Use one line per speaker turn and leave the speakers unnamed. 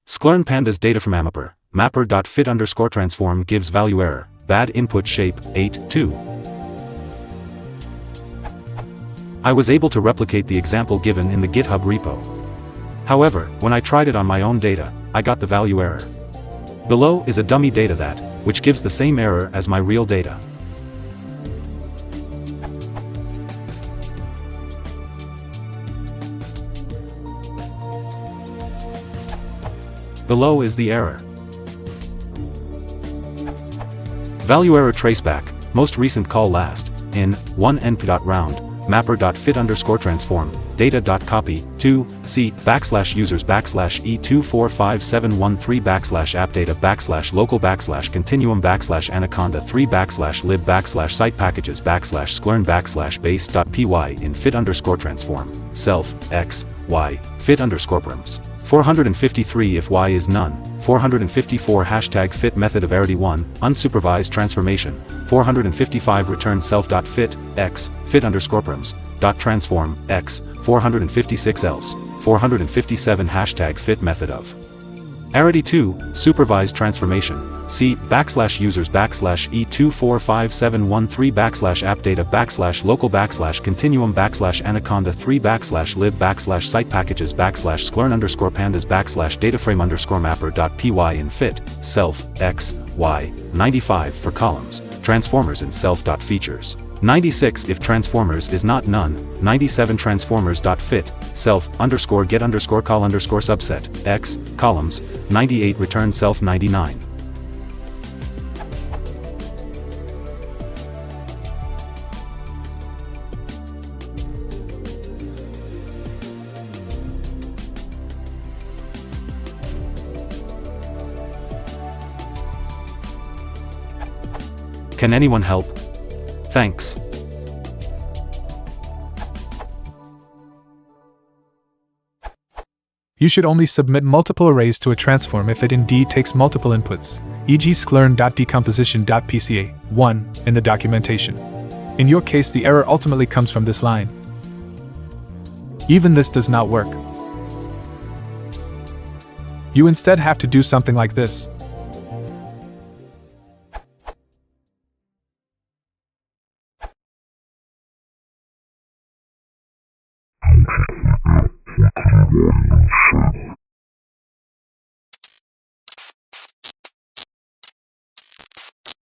Sklearn-Pandas DataFrameMapper, mapper.fit_transform gives value error, bad input shape, 8.2. I was able to replicate the example given in the GitHub repo. However, when I tried it on my own data, I got the value error. Below is a dummy data that, which gives the same error as my real data. Below is the error. Value error traceback, most recent call last, in, 1 np.round, mapper.fit_transform, data.copy, 2, c, /users /e245713 /appdata /local /continuum /anaconda 3 /lib /site packages /sklearn /base.py in fit_transform, self, x, y, fit_params. 453 if y is none, 454 hashtag fit method of arity1, unsupervised transformation, 455 return self.fit, x, fit_params, .transform, x, 456 else, 457 hashtag fit method of arity2, supervised transformation, c, /users /e245713 /appdata /local /continuum /anaconda 3 /lib /site packages /sklearn_pandas /dataframe_mapper.py in fit, self, x, y, 95 for columns, transformers in self.features. 96 if transformers is not none, 97 transformers.fit, self_get_call_subset, x, columns, 98 return self 99. Can anyone help? Thanks.
You should only submit multiple arrays to a transform if it indeed takes multiple inputs, e.g. sklearn.decomposition.pca, 1, in the documentation. In your case, the error ultimately comes from this line. Even this does not work. You instead have to do something like this.
Yeah.